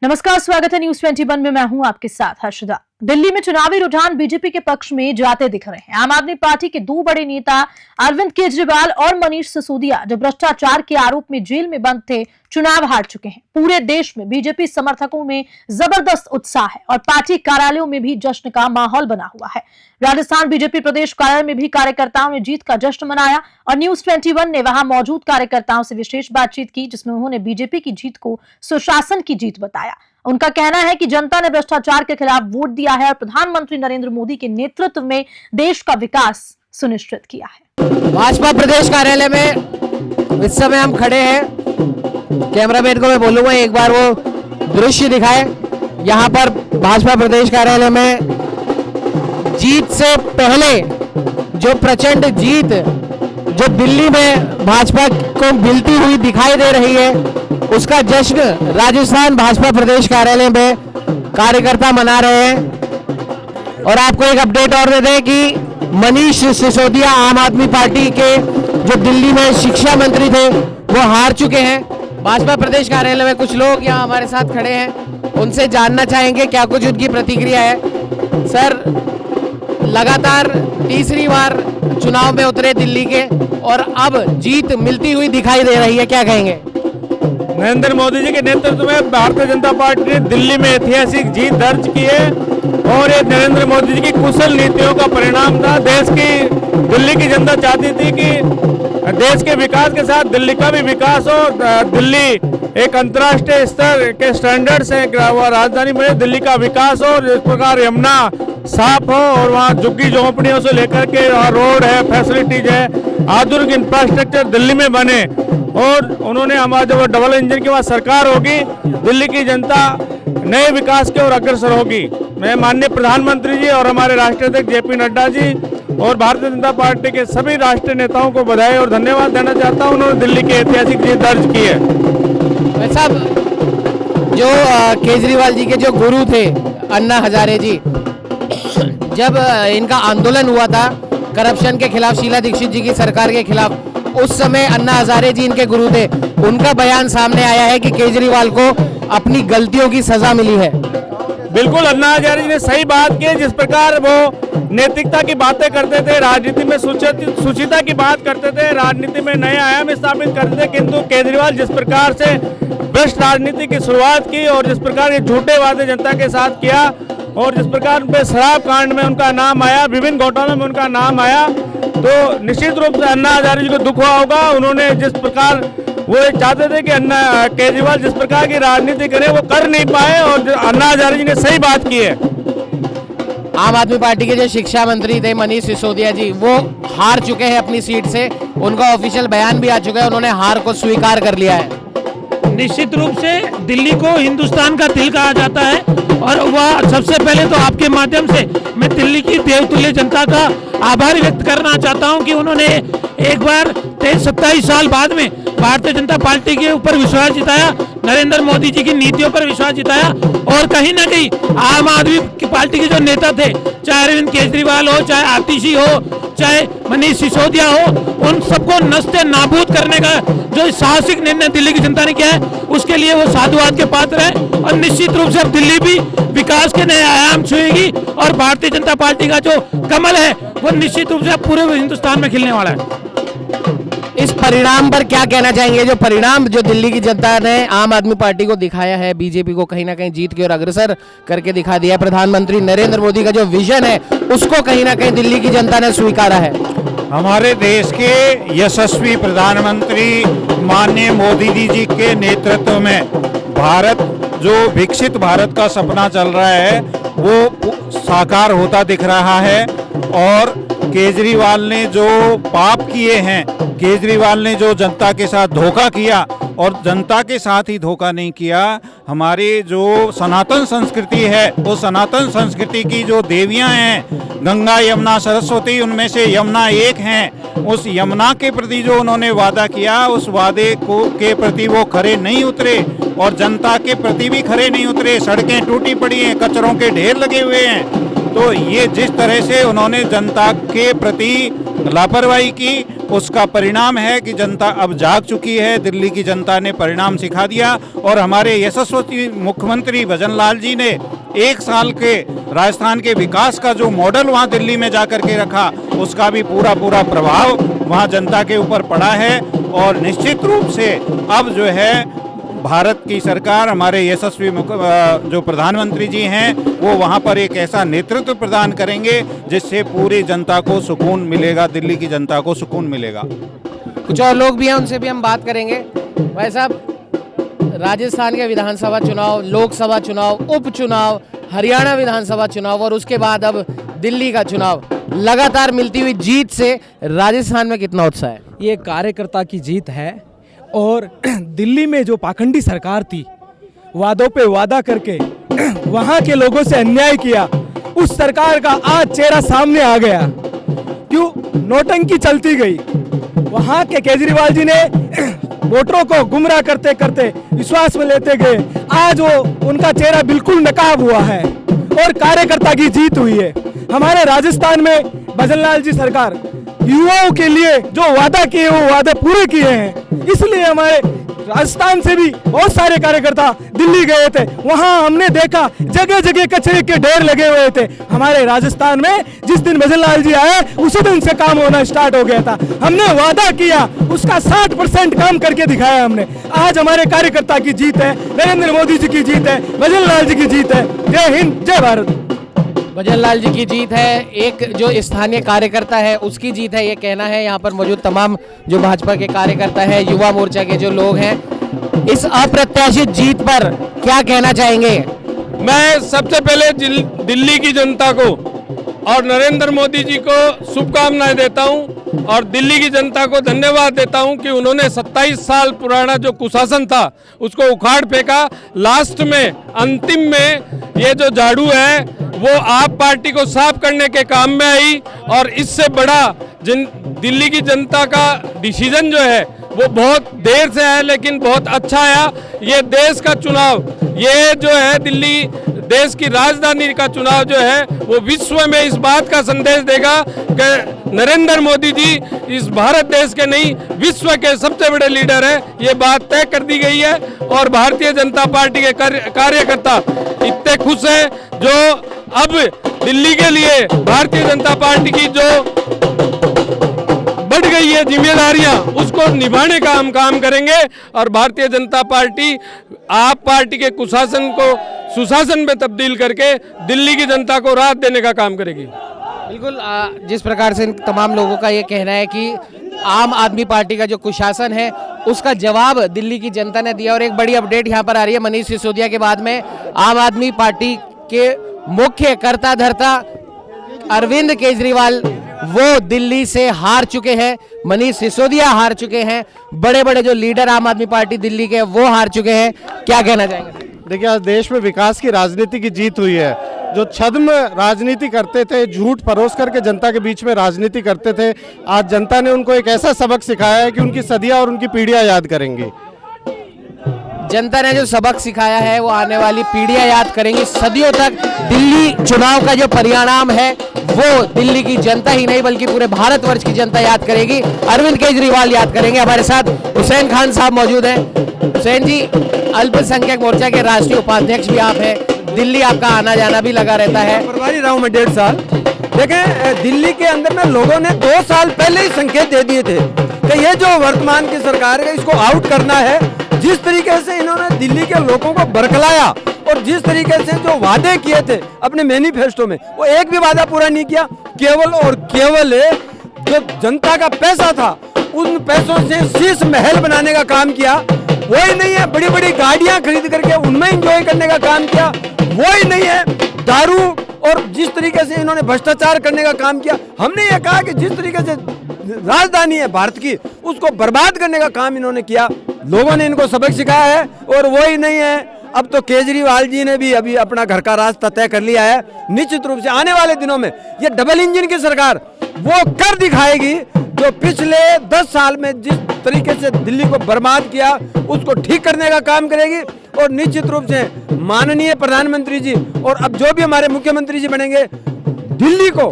नमस्कार, स्वागत है न्यूज 21 में। मैं हूं आपके साथ हर्षदा। दिल्ली में चुनावी रुझान बीजेपी के पक्ष में जाते दिख रहे हैं। आम आदमी पार्टी के दो बड़े नेता अरविंद केजरीवाल और मनीष सिसोदिया, जो भ्रष्टाचार के आरोप में जेल में बंद थे, चुनाव हार चुके हैं। पूरे देश में बीजेपी समर्थकों में जबरदस्त उत्साह है और पार्टी कार्यालयों में भी जश्न का माहौल बना हुआ है। राजस्थान बीजेपी प्रदेश कार्यालय में भी कार्यकर्ताओं ने जीत का जश्न मनाया और न्यूज 21 ने वहां मौजूद कार्यकर्ताओं से विशेष बातचीत की, जिसमें उन्होंने बीजेपी की जीत को सुशासन की जीत बताया। उनका कहना है कि जनता ने भ्रष्टाचार के खिलाफ वोट दिया है और प्रधानमंत्री नरेंद्र मोदी के नेतृत्व में देश का विकास सुनिश्चित किया है। भाजपा प्रदेश कार्यालय में इस समय हम खड़े हैं। कैमरामैन को मैं बोलूंगा एक बार वो दृश्य दिखाए। यहाँ पर भाजपा प्रदेश कार्यालय में जीत से पहले जो प्रचंड जीत जो दिल्ली में भाजपा को मिलती हुई दिखाई दे रही है, उसका जश्न राजस्थान भाजपा प्रदेश कार्यालय में कार्यकर्ता मना रहे हैं। और आपको एक अपडेट और दे दें कि मनीष सिसोदिया आम आदमी पार्टी के जो दिल्ली में शिक्षा मंत्री थे, वो हार चुके हैं। भाजपा प्रदेश कार्यालय में कुछ लोग यहाँ हमारे साथ खड़े हैं, उनसे जानना चाहेंगे क्या कुछ उनकी प्रतिक्रिया है। सर, लगातार तीसरी बार चुनाव में उतरे दिल्ली के और अब जीत मिलती हुई दिखाई दे रही है, क्या कहेंगे? नरेंद्र मोदी जी के नेतृत्व में भारतीय जनता पार्टी ने दिल्ली में ऐतिहासिक जीत दर्ज की है और ये नरेंद्र मोदी जी की कुशल नीतियों का परिणाम था। दिल्ली की जनता चाहती थी कि देश के विकास के साथ दिल्ली का भी विकास हो। दिल्ली एक अंतर्राष्ट्रीय स्तर के स्टैंडर्ड से राजधानी में दिल्ली का विकास हो, जिस प्रकार यमुना साफ हो और वहाँ झुग्गी झोंपड़ियों से लेकर के रोड है, फैसिलिटीज है, आधुनिक इंफ्रास्ट्रक्चर दिल्ली में बने। और उन्होंने हमारा जब डबल इंजन के बाद सरकार होगी, दिल्ली की जनता नए विकास की ओर अग्रसर होगी। मैं माननीय प्रधानमंत्री जी और हमारे राष्ट्रीय अध्यक्ष जेपी नड्डा जी और भारतीय जनता पार्टी के सभी राष्ट्रीय नेताओं को बधाई और धन्यवाद देना चाहता हूं। उन्होंने दिल्ली की ऐतिहासिक जीत दर्ज की है। साहब, जो केजरीवाल जी के जो गुरु थे अन्ना हजारे जी, जब इनका आंदोलन हुआ था करप्शन के खिलाफ, शीला दीक्षित जी की सरकार के खिलाफ, उस समय अन्ना हजारे जी इनके गुरु थे। उनका बयान सामने आया है कि केजरीवाल को अपनी गलतियों की सजा मिली है। बिल्कुल, अन्ना हजारे जी ने सही बात की। जिस प्रकार वो नैतिकता की बातें करते थे, राजनीति में सुचिता की बात करते थे, राजनीति में नए आयाम स्थापित करते थे, किंतु केजरीवाल जिस प्रकार से भ्रष्ट राजनीति की शुरुआत की और जिस प्रकार के झूठे वादे जनता के साथ किया और जिस प्रकार पे शराब कांड में उनका नाम आया, विभिन्न घोटालों में उनका नाम आया, तो निश्चित रूप से अन्ना हजारे जी को दुख हुआ होगा। उन्होंने जिस प्रकार वो चाहते थे कि अन्ना केजरीवाल जिस प्रकार की राजनीति करे, वो कर नहीं पाए और अन्ना हजारे जी ने सही बात की है। आम आदमी पार्टी के जो शिक्षा मंत्री थे मनीष सिसोदिया जी, वो हार चुके हैं अपनी सीट से। उनका ऑफिशियल बयान भी आ चुका है, उन्होंने हार को स्वीकार कर लिया है। निश्चित रूप से दिल्ली को हिंदुस्तान का दिल कहा जाता है और वह सबसे पहले तो आपके माध्यम से मैं दिल्ली की देवतुल्य जनता का आभार व्यक्त करना चाहता हूं कि उन्होंने एक बार 27 साल बाद में भारतीय जनता पार्टी के ऊपर विश्वास जिताया, नरेंद्र मोदी जी की नीतियों पर विश्वास जिताया और कहीं ना कहीं आम आदमी पार्टी के जो नेता थे, चाहे अरविंद केजरीवाल हो, चाहे आतिशी हो, चाहे मनीष सिसोदिया हो, उन सबको नस्ते नाबूद करने का जो साहसिक निर्णय दिल्ली की जनता ने किया है, उसके लिए वो साधुवाद के पात्र है। और निश्चित रूप से अब दिल्ली भी विकास के नए आयाम छुएगी और भारतीय जनता पार्टी का जो कमल है वो निश्चित रूप से पूरे हिंदुस्तान में खिलने वाला है। इस परिणाम पर क्या कहना चाहेंगे? जो परिणाम जो दिल्ली की जनता ने आम आदमी पार्टी को दिखाया है, बीजेपी को कहीं ना कहीं जीत की ओर अग्रसर करके दिखा दिया है, प्रधानमंत्री नरेंद्र मोदी का जो विजन है उसको कहीं ना कहीं दिल्ली की जनता ने स्वीकारा है। हमारे देश के यशस्वी प्रधानमंत्री माननीय मोदी जी के नेतृत्व में भारत, जो विकसित भारत का सपना चल रहा है, वो साकार होता दिख रहा है। और केजरीवाल ने जो पाप किए हैं, केजरीवाल ने जो जनता के साथ धोखा किया, और जनता के साथ ही धोखा नहीं किया, हमारी जो सनातन संस्कृति है, वो सनातन संस्कृति की जो देवियां हैं, गंगा यमुना सरस्वती, उनमें से यमुना एक हैं। उस यमुना के प्रति जो उन्होंने वादा किया, उस वादे को के प्रति वो खरे नहीं उतरे और जनता के प्रति भी खरे नहीं उतरे। सड़कें टूटी पड़ी हैं, कचरों के ढेर लगे हुए हैं। तो ये जिस तरह से उन्होंने जनता के प्रति लापरवाही की, उसका परिणाम है कि जनता अब जाग चुकी है। दिल्ली की जनता ने परिणाम सिखा दिया और हमारे यशस्वी मुख्यमंत्री भजनलाल जी ने 1 साल के राजस्थान के विकास का जो मॉडल वहां दिल्ली में जाकर के रखा, उसका भी पूरा प्रभाव वहां जनता के ऊपर पड़ा है। और निश्चित रूप से अब जो है भारत की सरकार, हमारे यशस्वी जो प्रधानमंत्री जी हैं, वो वहाँ पर एक ऐसा नेतृत्व प्रदान करेंगे जिससे पूरी जनता को सुकून मिलेगा, दिल्ली की जनता को सुकून मिलेगा। कुछ और लोग भी हैं, उनसे भी हम बात करेंगे। भाई साहब, राजस्थान के विधानसभा चुनाव, लोकसभा चुनाव, उपचुनाव, हरियाणा विधानसभा चुनाव और उसके बाद अब दिल्ली का चुनाव, लगातार मिलती हुई जीत से राजस्थान में कितना उत्साह है? ये कार्यकर्ता की जीत है। और दिल्ली में जो पाखंडी सरकार थी, वादों पे वादा करके वहाँ के लोगों से अन्याय किया, उस सरकार का आज चेहरा सामने आ गया। क्यों नोटंकी चलती गई। वहाँ के केजरीवाल जी ने वोटरों को गुमराह करते करते विश्वास में लेते गए, आज वो उनका चेहरा बिल्कुल नकाब हुआ है और कार्यकर्ता की जीत हुई है। हमारे राजस्थान में भजनलाल जी सरकार युवाओं के लिए जो वादा किए वो वादे पूरे किए हैं, इसलिए हमारे राजस्थान से भी बहुत सारे कार्यकर्ता दिल्ली गए थे। वहां हमने देखा जगह जगह कचरे के ढेर लगे हुए थे। हमारे राजस्थान में जिस दिन भजनलाल जी आए उसी दिन से काम होना स्टार्ट हो गया था। हमने वादा किया, उसका 60% काम करके दिखाया हमने। आज हमारे कार्यकर्ता की जीत है, नरेंद्र मोदी जी की जीत है, भजनलाल जी की जीत है। जय हिंद, जय भारत। भजनलाल जी की जीत है, एक जो स्थानीय कार्यकर्ता है उसकी जीत है, ये कहना है यहाँ पर मौजूद तमाम जो भाजपा के कार्यकर्ता है, युवा मोर्चा के जो लोग हैं। इस अप्रत्याशित जीत पर क्या कहना चाहेंगे? मैं सबसे पहले दिल्ली की जनता को और नरेंद्र मोदी जी को शुभकामनाएं देता हूं और दिल्ली की जनता को धन्यवाद देता हूं कि उन्होंने 27 साल पुराना जो कुशासन था उसको उखाड़ फेंका। लास्ट में, अंतिम में ये जो झाड़ू है वो आप पार्टी को साफ करने के काम में आई और इससे बड़ा दिल्ली की जनता का डिसीजन जो है वो बहुत देर से है लेकिन बहुत अच्छा आया। ये देश का चुनाव, ये जो है दिल्ली देश की राजधानी का चुनाव जो है वो विश्व में इस बात का संदेश देगा कि नरेंद्र मोदी जी इस भारत देश के नहीं विश्व के सबसे बड़े लीडर हैं। ये बात तय कर दी गई है और भारतीय जनता पार्टी के कार्यकर्ता इतने खुश हैं जो अब दिल्ली के लिए भारतीय जनता पार्टी की जो बढ़ गई है जिम्मेदारियां उसको निभाने का हम काम करेंगे और भारतीय जनता पार्टी आप पार्टी के कुशासन को सुशासन में तब्दील करके दिल्ली की जनता को राहत देने का काम करेगी। बिल्कुल, जिस प्रकार से इन तमाम लोगों का ये कहना है कि आम आदमी पार्टी का जो कुशासन है उसका जवाब दिल्ली की जनता ने दिया। और एक बड़ी अपडेट यहाँ पर आ रही है, मनीष सिसोदिया के बाद में आम आदमी पार्टी के मुख्य कर्ता धर्ता अरविंद केजरीवाल वो दिल्ली से हार चुके हैं। मनीष सिसोदिया हार चुके हैं, बड़े बड़े जो लीडर आम आदमी पार्टी दिल्ली के वो हार चुके हैं। क्या कहना चाहेंगे? देखिए, आज देश में विकास की राजनीति की जीत हुई है। जो छद्म राजनीति करते थे, झूठ परोस करके जनता के बीच में राजनीति करते थे, आज जनता ने उनको एक ऐसा सबक सिखाया है कि उनकी सदियां और उनकी पीढ़ियां याद करेंगी। जनता ने जो सबक सिखाया है वो आने वाली पीढ़ियां याद करेंगी सदियों तक। दिल्ली चुनाव का जो परिणाम है वो दिल्ली की जनता ही नहीं बल्कि पूरे भारतवर्ष की जनता याद करेगी। अरविंद केजरीवाल याद करेंगे। हमारे साथ हुसैन खान साहब मौजूद हैं। हुसैन जी, अल्पसंख्यक मोर्चा के राष्ट्रीय उपाध्यक्ष भी आप हैं, दिल्ली आपका आना जाना भी लगा रहता है। प्रभारी रहा हूं मैं 1.5 साल। देखें, दिल्ली के अंदर ना लोगों ने 2 साल पहले ही संकेत दे दिए थे कि ये जो वर्तमान की सरकार है इसको आउट करना है। जिस तरीके से इन्होंने दिल्ली के लोगों को बरकलाया और जिस तरीके से जो वादे किए थे अपने मैनिफेस्टो में, वो एक भी वादा पूरा नहीं किया। केवल और केवल जो जनता का पैसा था उन पैसों से शीश महल बनाने का काम किया। वही नहीं है, बड़ी बड़ी गाड़ियां खरीद करके उनमें एंजॉय करने का काम किया। वही नहीं है, दारू और जिस तरीके से इन्होंने भ्रष्टाचार करने का काम किया। हमने ये कहा कि जिस तरीके से राजधानी है भारत की उसको बर्बाद करने का काम इन्होंने किया। लोगों ने इनको सबक सिखाया है और वही नहीं है, अब तो केजरीवाल जी ने भी अभी अपना घर का रास्ता तय कर लिया है। निश्चित रूप से आने वाले दिनों में ये डबल इंजन की सरकार वो कर दिखाएगी जो पिछले 10 साल में जिस तरीके से दिल्ली को बर्बाद किया उसको ठीक करने का काम करेगी। और निश्चित रूप से माननीय प्रधानमंत्री जी और अब जो भी हमारे मुख्यमंत्री जी बनेंगे, दिल्ली को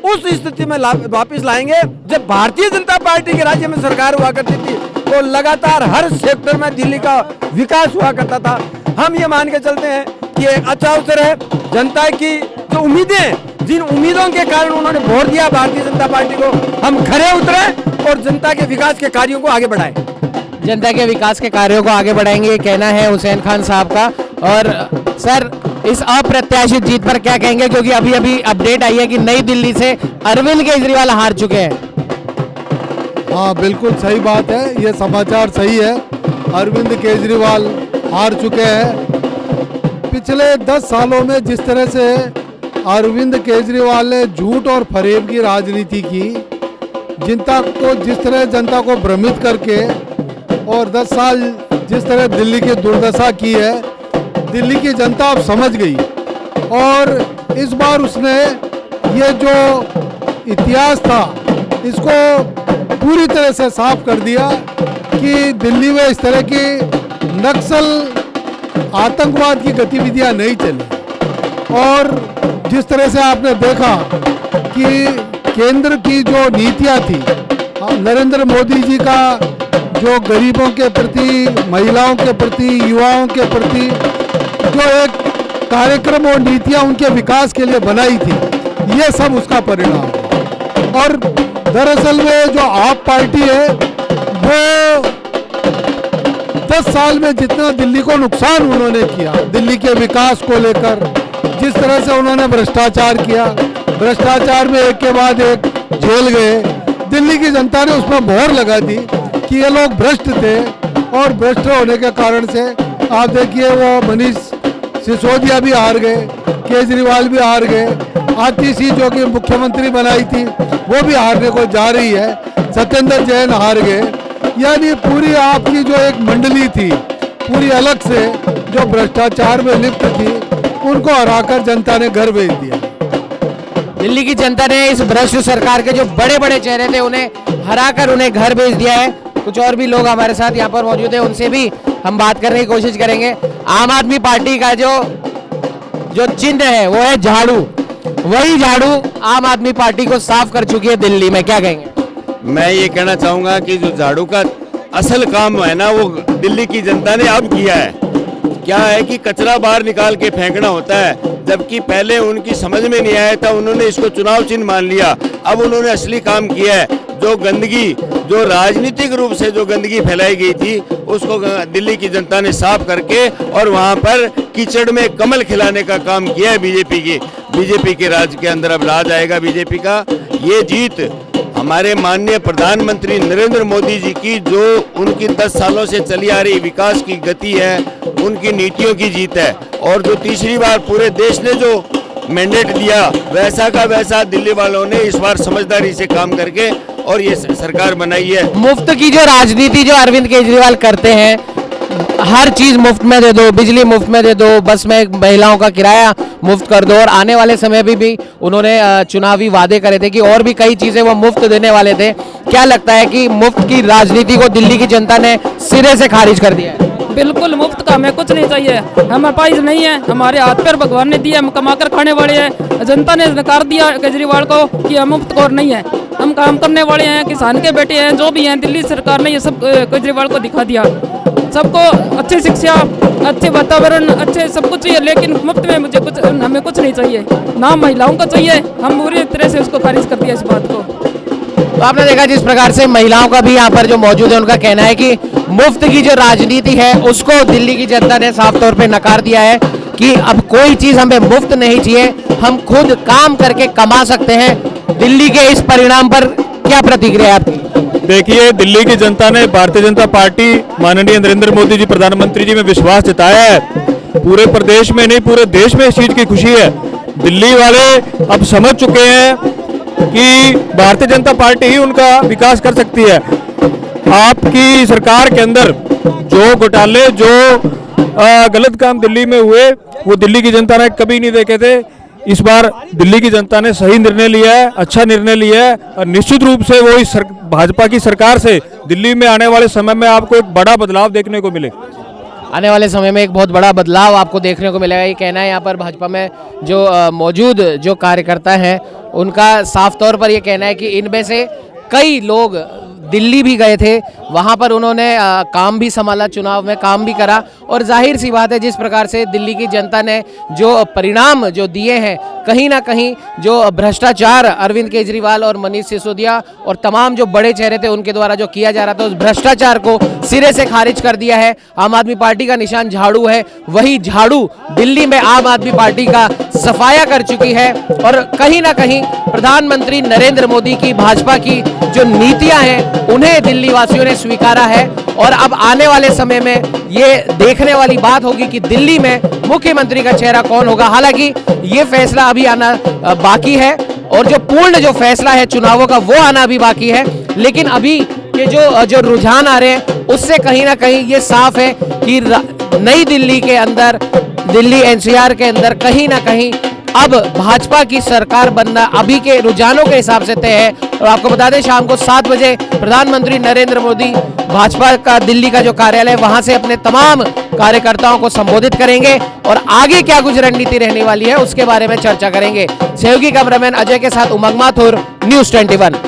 उस स्थिति में वापस लाएंगे जब भारतीय जनता पार्टी के राज्य में सरकार हुआ करती थी तो लगातार हर सेक्टर में दिल्ली का विकास हुआ करता था। हम ये मान के चलते हैं कि एक अच्छा अवसर है जनता की जो उम्मीदें, जिन उम्मीदों के कारण उन्होंने वोट दिया भारतीय जनता पार्टी को, हम खरे उतरे और जनता के विकास के कार्यों को आगे बढ़ाएं। जनता के विकास के कार्यों को आगे बढ़ाएंगे, ये कहना है हुसैन खान साहब का। और सर, इस अप्रत्याशित जीत पर क्या कहेंगे, क्योंकि अभी अभी अपडेट आई है कि नई दिल्ली से अरविंद केजरीवाल हार चुके हैं। हाँ, बिल्कुल सही बात है, ये समाचार सही है। अरविंद केजरीवाल हार चुके हैं। पिछले 10 सालों में जिस तरह से अरविंद केजरीवाल ने झूठ और फरेब की राजनीति की, जिस तरह जनता को भ्रमित करके, और 10 साल जिस तरह दिल्ली की दुर्दशा की है, दिल्ली की जनता अब समझ गई। और इस बार उसने ये जो इतिहास था इसको पूरी तरह से साफ कर दिया कि दिल्ली में इस तरह की नक्सल आतंकवाद की गतिविधियां नहीं चली। और जिस तरह से आपने देखा कि केंद्र की जो नीतियां थी, नरेंद्र मोदी जी का जो गरीबों के प्रति, महिलाओं के प्रति, युवाओं के प्रति जो एक कार्यक्रम और नीतियां उनके विकास के लिए बनाई थी, ये सब उसका परिणाम है। और दरअसल में जो आप पार्टी है वो 10 साल में जितना दिल्ली को नुकसान उन्होंने किया, दिल्ली के विकास को लेकर जिस तरह से उन्होंने भ्रष्टाचार किया, भ्रष्टाचार में एक के बाद एक जेल गए, दिल्ली की जनता ने उसमें मोहर लगा दी कि ये लोग भ्रष्ट थे। और भ्रष्ट होने के कारण से आप देखिए वो मनीष सिसोदिया भी हार गए, केजरीवाल भी हार गए, आरती सिंह जो कि मुख्यमंत्री बनाई थी वो भी हारने को जा रही है, सत्येंद्र जैन हार गए। यानी पूरी आपकी जो एक मंडली थी, पूरी अलग से जो भ्रष्टाचार में लिप्त थी, उनको हराकर जनता ने घर भेज दिया। दिल्ली की जनता ने इस भ्रष्ट सरकार के जो बड़े बड़े चेहरे थे उन्हें हराकर उन्हें घर भेज दिया है। कुछ और भी लोग हमारे साथ यहाँ पर मौजूद हैं, उनसे भी हम बात करने की कोशिश करेंगे। आम आदमी पार्टी का जो चिन्ह है वो है झाड़ू, वही झाड़ू आम आदमी पार्टी को साफ कर चुकी है दिल्ली में, क्या कहेंगे? मैं ये कहना चाहूंगा कि जो झाड़ू का असल काम है ना, वो दिल्ली की जनता ने अब किया है। क्या है कि कचरा बाहर निकाल के फेंकना होता है, जबकि पहले उनकी समझ में नहीं आया था, उन्होंने इसको चुनाव चिन्ह मान लिया। अब उन्होंने असली काम किया है। जो गंदगी, जो राजनीतिक रूप से जो गंदगी फैलाई गई थी, उसको दिल्ली की जनता ने साफ करके और वहां पर कीचड़ में कमल खिलाने का काम किया है बीजेपी के राज के अंदर अब राज आएगा बीजेपी का। ये जीत हमारे माननीय प्रधानमंत्री नरेंद्र मोदी जी की जो उनकी 10 सालों से चली आ रही विकास की गति है, उनकी नीतियों की जीत है। और जो तीसरी बार पूरे देश ने जो मैंडेट दिया, वैसा का वैसा दिल्ली वालों ने इस बार समझदारी से काम करके और ये सरकार बनाई है। मुफ्त की जो राजनीति जो अरविंद केजरीवाल करते हैं, हर चीज मुफ्त में दे दो, बिजली मुफ्त में दे दो, बस में महिलाओं का किराया मुफ्त कर दो। और आने वाले समय भी उन्होंने चुनावी वादे करे थे कि और भी कई चीजें वो मुफ्त देने वाले थे। क्या लगता है कि मुफ्त की राजनीति को दिल्ली की जनता ने सिरे से खारिज कर दिया है? बिल्कुल मुफ्त का हमें कुछ नहीं चाहिए, हमारे पास नहीं है, हमारे हाथ पैर भगवान ने दिया, हम कमाकर खाने वाले हैं। जनता ने नकार दिया केजरीवाल को कि हम मुफ्त और नहीं है, हम काम करने वाले हैं, किसान के बेटे हैं, जो भी हैं। दिल्ली सरकार ने ये सब केजरीवाल को दिखा दिया। सबको अच्छी शिक्षा, अच्छे वातावरण, अच्छे सब कुछ चाहिए, लेकिन मुफ्त में हमें कुछ नहीं चाहिए, ना महिलाओं को चाहिए। हम पूरी तरह से उसको खारिज कर दिया इस बात को। तो आपने देखा जिस प्रकार से महिलाओं का भी यहाँ पर जो मौजूद है, उनका कहना है कि मुफ्त की जो राजनीति है उसको दिल्ली की जनता ने साफ तौर पे नकार दिया है कि अब कोई चीज हमें मुफ्त नहीं चाहिए, हम खुद काम करके कमा सकते हैं। दिल्ली के इस परिणाम पर क्या प्रतिक्रिया है आपकी? देखिए, दिल्ली की जनता ने भारतीय जनता पार्टी माननीय नरेंद्र मोदी जी प्रधानमंत्री जी में विश्वास जताया है। पूरे प्रदेश में नहीं, पूरे देश में इस चीज की खुशी है। दिल्ली वाले अब समझ चुके हैं कि भारतीय जनता पार्टी ही उनका विकास कर सकती है। आपकी सरकार के अंदर जो घोटाले, जो गलत काम दिल्ली में हुए, वो दिल्ली की जनता ने कभी नहीं देखे थे। इस बार दिल्ली की जनता ने सही निर्णय लिया है, अच्छा निर्णय लिया है, और निश्चित रूप से वो इस भाजपा की सरकार से दिल्ली में आने वाले समय में आपको एक बड़ा बदलाव देखने को मिले। आने वाले समय में एक बहुत बड़ा बदलाव आपको देखने को मिलेगा, ये कहना है यहाँ पर भाजपा में जो मौजूद जो कार्यकर्ता हैं उनका साफ तौर पर ये कहना है कि इनमें से कई लोग दिल्ली भी गए थे, वहाँ पर उन्होंने काम भी संभाला, चुनाव में काम भी करा। और जाहिर सी बात है जिस प्रकार से दिल्ली की जनता ने जो परिणाम जो दिए हैं, कहीं ना कहीं जो भ्रष्टाचार अरविंद केजरीवाल और मनीष सिसोदिया और तमाम जो बड़े चेहरे थे उनके द्वारा जो किया जा रहा था, उस भ्रष्टाचार को सिरे से खारिज कर दिया है। आम आदमी पार्टी का निशान झाड़ू है, वही झाड़ू दिल्ली में आम आदमी पार्टी का सफाया कर चुकी है। और कहीं ना कहीं प्रधानमंत्री नरेंद्र मोदी की भाजपा की जो नीतियां हैं उन्हें दिल्ली वासियों ने स्वीकारा है। और अब आने वाले समय में ये देखने वाली बात होगी कि दिल्ली में मुख्यमंत्री का चेहरा कौन होगा। हालांकि ये फैसला अभी आना बाकी है और जो पूर्ण जो फैसला है चुनावों का वो आना भी बाकी है। लेकिन अभी के जो रुझान आ रहे हैं उससे कहीं ना कहीं ये साफ है कि नई दिल्ली के अंदर, दिल्ली एनसीआर के अंदर कहीं ना कहीं अब भाजपा की सरकार बनना अभी के रुझानों के हिसाब से तय है। और आपको बता दें शाम को 7 बजे प्रधानमंत्री नरेंद्र मोदी भाजपा का दिल्ली का जो कार्यालय है वहां से अपने तमाम कार्यकर्ताओं को संबोधित करेंगे और आगे क्या कुछ रणनीति रहने वाली है उसके बारे में चर्चा करेंगे। सहयोगी कैमरामैन अजय के साथ उमंग माथुर, न्यूज़ 21।